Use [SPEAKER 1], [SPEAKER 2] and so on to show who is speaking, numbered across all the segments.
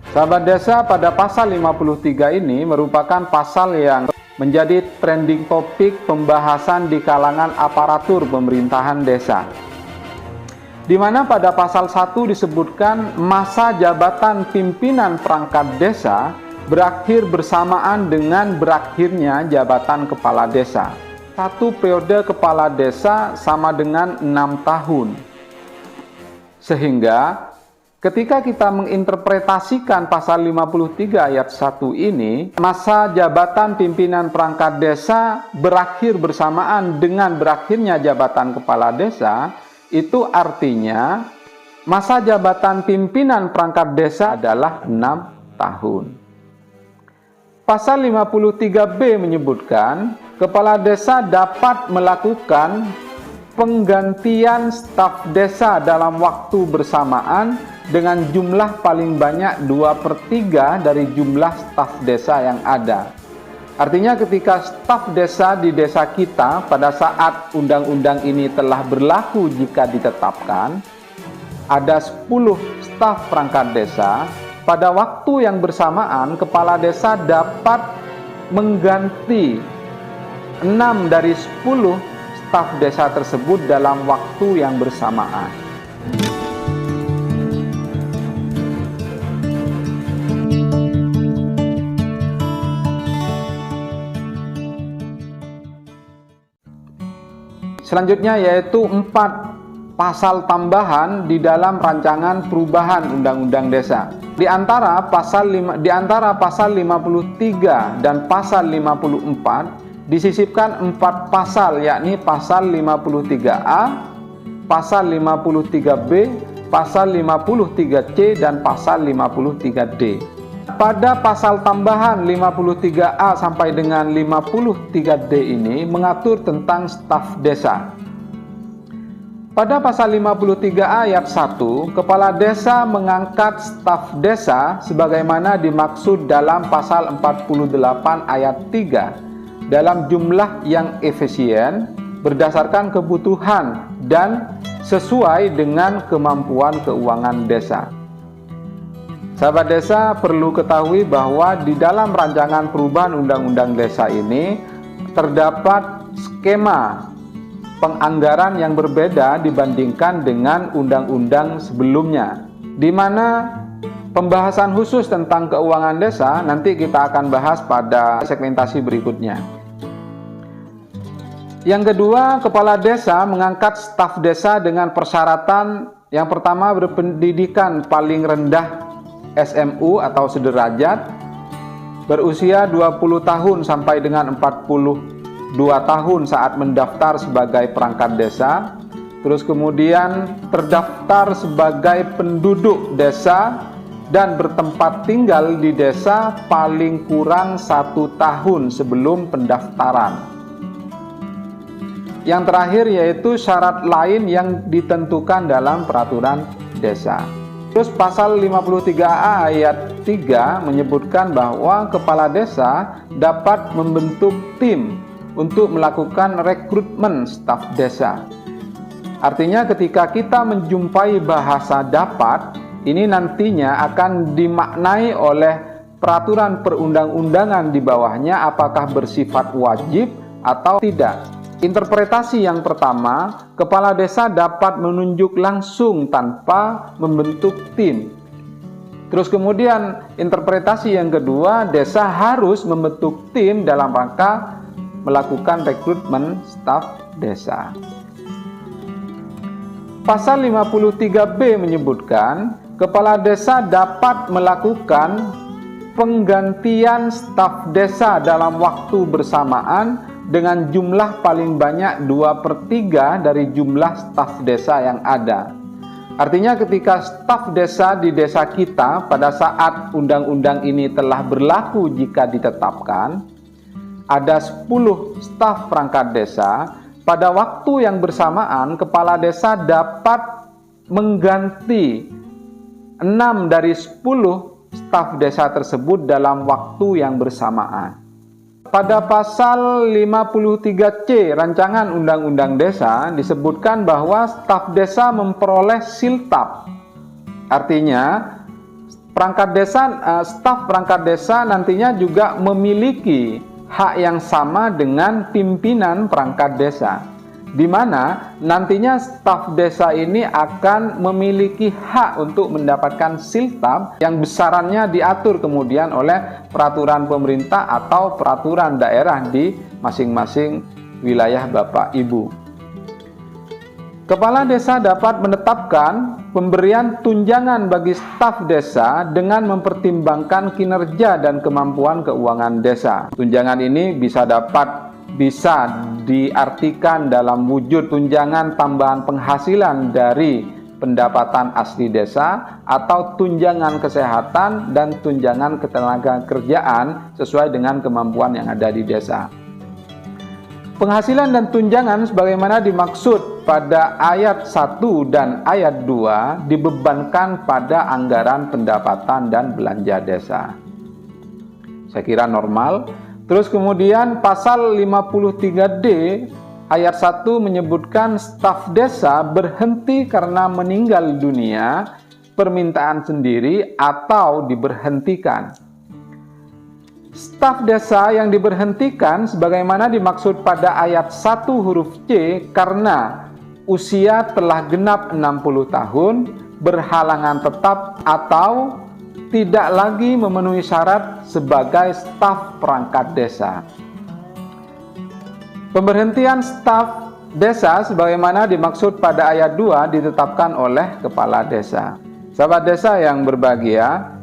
[SPEAKER 1] Sahabat desa, pada pasal 53 ini merupakan pasal yang menjadi trending topik pembahasan di kalangan aparatur pemerintahan desa. Di mana pada pasal 1 disebutkan masa jabatan pimpinan perangkat desa berakhir bersamaan dengan berakhirnya jabatan kepala desa. Satu periode kepala desa sama dengan 6 tahun. Sehingga ketika kita menginterpretasikan pasal 53 ayat 1 ini, masa jabatan pimpinan perangkat desa berakhir bersamaan dengan berakhirnya jabatan kepala desa, itu artinya masa jabatan pimpinan perangkat desa adalah 6 tahun. Pasal 53B menyebutkan kepala desa dapat melakukan penggantian staf desa dalam waktu bersamaan dengan jumlah paling banyak 2/3 dari jumlah staf desa yang ada. Artinya ketika staf desa di desa kita pada saat undang-undang ini telah berlaku jika ditetapkan, ada 10 staf perangkat desa, pada waktu yang bersamaan kepala desa dapat mengganti 6 dari 10 staf desa tersebut dalam waktu yang bersamaan. Selanjutnya yaitu 4 pasal tambahan di dalam rancangan perubahan Undang-Undang Desa. Di antara pasal 53 dan pasal 54 disisipkan 4 pasal, yakni pasal 53A, pasal 53B, pasal 53C, dan pasal 53D. Pada pasal tambahan 53A sampai dengan 53D ini mengatur tentang staf desa. Pada pasal 53A ayat 1, kepala desa mengangkat staf desa sebagaimana dimaksud dalam pasal 48 ayat 3 dalam jumlah yang efisien berdasarkan kebutuhan dan sesuai dengan kemampuan keuangan desa. Sahabat desa perlu ketahui bahwa di dalam rancangan perubahan Undang-Undang Desa ini terdapat skema penganggaran yang berbeda dibandingkan dengan undang-undang sebelumnya, di mana pembahasan khusus tentang keuangan desa nanti kita akan bahas pada segmentasi berikutnya. Yang kedua, kepala desa mengangkat staf desa dengan persyaratan yang pertama berpendidikan paling rendah SMU atau sederajat, berusia 20 tahun sampai dengan 42 tahun saat mendaftar sebagai perangkat desa, terus kemudian terdaftar sebagai penduduk desa dan bertempat tinggal di desa paling kurang 1 tahun sebelum pendaftaran. Yang terakhir yaitu syarat lain yang ditentukan dalam peraturan desa. Terus pasal 53A ayat 3 menyebutkan bahwa kepala desa dapat membentuk tim untuk melakukan rekrutmen staf desa. Artinya ketika kita menjumpai bahasa dapat, ini nantinya akan dimaknai oleh peraturan perundang-undangan di bawahnya apakah bersifat wajib atau tidak. Interpretasi yang pertama, kepala desa dapat menunjuk langsung tanpa membentuk tim. Terus kemudian interpretasi yang kedua, desa harus membentuk tim dalam rangka melakukan rekrutmen staf desa. Pasal 53B menyebutkan kepala desa dapat melakukan penggantian staf desa dalam waktu bersamaan dengan jumlah paling banyak 2/3 dari jumlah staf desa yang ada. Artinya ketika staf desa di desa kita pada saat undang-undang ini telah berlaku jika ditetapkan, ada 10 staf perangkat desa, pada waktu yang bersamaan kepala desa dapat mengganti 6 dari 10 staf desa tersebut dalam waktu yang bersamaan. Pada pasal 53C rancangan Undang-Undang Desa disebutkan bahwa staf desa memperoleh siltap. Artinya Perangkat desa, staf perangkat desa nantinya juga memiliki hak yang sama dengan pimpinan perangkat desa, di mana nantinya staf desa ini akan memiliki hak untuk mendapatkan siltab yang besarannya diatur kemudian oleh peraturan pemerintah atau peraturan daerah di masing-masing wilayah Bapak Ibu. Kepala desa dapat menetapkan pemberian tunjangan bagi staf desa dengan mempertimbangkan kinerja dan kemampuan keuangan desa. Tunjangan ini bisa diartikan dalam wujud tunjangan tambahan penghasilan dari pendapatan asli desa atau tunjangan kesehatan dan tunjangan ketenagakerjaan sesuai dengan kemampuan yang ada di desa. Penghasilan dan tunjangan sebagaimana dimaksud pada ayat 1 dan ayat 2 dibebankan pada anggaran pendapatan dan belanja desa. Saya kira normal. Terus kemudian pasal 53D ayat 1 menyebutkan staf desa berhenti karena meninggal dunia, permintaan sendiri atau diberhentikan. Staf desa yang diberhentikan sebagaimana dimaksud pada ayat 1 huruf C karena usia telah genap 60 tahun, berhalangan tetap atau tidak lagi memenuhi syarat sebagai staf perangkat desa. Pemberhentian staf desa sebagaimana dimaksud pada ayat 2 ditetapkan oleh kepala desa. Sahabat desa yang berbahagia,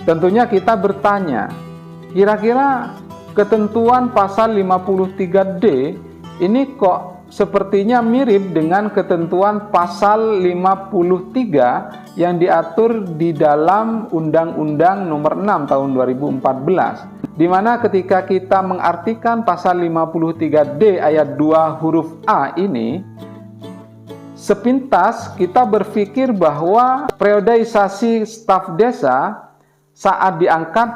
[SPEAKER 1] tentunya kita bertanya, kira-kira ketentuan pasal 53D ini kok sepertinya mirip dengan ketentuan pasal 53 yang diatur di dalam Undang-Undang Nomor 6 Tahun 2014, di mana ketika kita mengartikan pasal 53D ayat 2 huruf A ini, sepintas kita berpikir bahwa periodisasi staf desa saat diangkat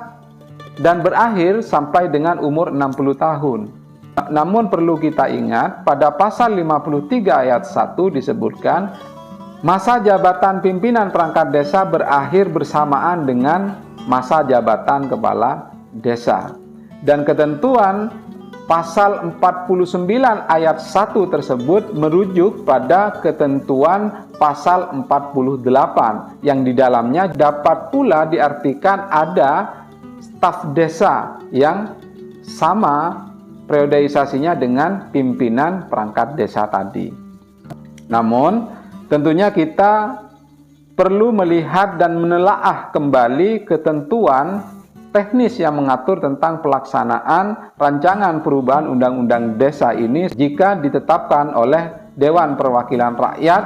[SPEAKER 1] dan berakhir sampai dengan umur 60 tahun. Namun perlu kita ingat, pada pasal 53 ayat 1 disebutkan, masa jabatan pimpinan perangkat desa berakhir bersamaan dengan masa jabatan kepala desa. Dan ketentuan pasal 49 ayat 1 tersebut merujuk pada ketentuan pasal 48, yang di dalamnya dapat pula diartikan ada staf desa yang sama periodisasinya dengan pimpinan perangkat desa tadi. Namun, tentunya kita perlu melihat dan menelaah kembali ketentuan teknis yang mengatur tentang pelaksanaan rancangan perubahan undang-undang desa ini jika ditetapkan oleh Dewan Perwakilan Rakyat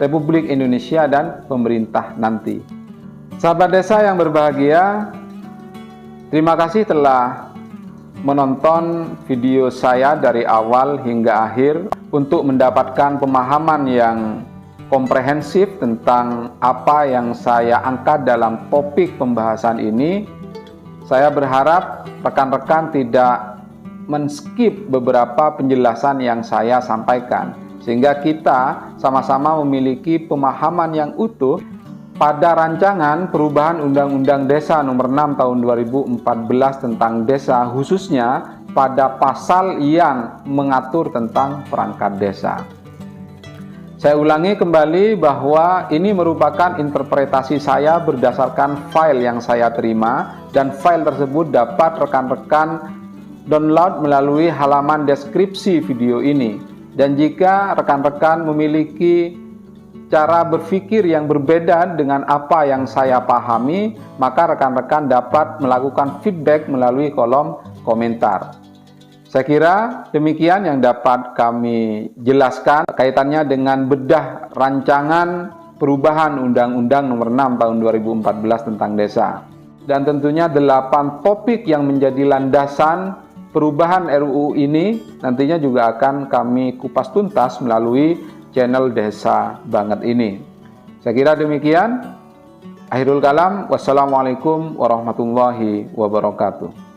[SPEAKER 1] Republik Indonesia dan pemerintah nanti. Sahabat desa yang berbahagia, terima kasih telah menonton video saya dari awal hingga akhir untuk mendapatkan pemahaman yang komprehensif tentang apa yang saya angkat dalam topik pembahasan ini. Saya berharap rekan-rekan tidak men-skip beberapa penjelasan yang saya sampaikan, sehingga kita sama-sama memiliki pemahaman yang utuh pada rancangan perubahan Undang-Undang Desa Nomor 6 Tahun 2014 tentang desa, khususnya pada pasal yang mengatur tentang perangkat desa. Saya ulangi kembali bahwa ini merupakan interpretasi saya berdasarkan file yang saya terima, dan file tersebut dapat rekan-rekan download melalui halaman deskripsi video ini. Dan jika rekan-rekan memiliki cara berpikir yang berbeda dengan apa yang saya pahami, maka rekan-rekan dapat melakukan feedback melalui kolom komentar. Saya kira demikian yang dapat kami jelaskan kaitannya dengan bedah rancangan perubahan Undang-Undang Nomor 6 Tahun 2014 tentang desa. Dan tentunya 8 topik yang menjadi landasan perubahan RUU ini nantinya juga akan kami kupas tuntas melalui channel Desa Banget ini. Saya kira demikian. Akhirul kalam, wassalamualaikum warahmatullahi wabarakatuh.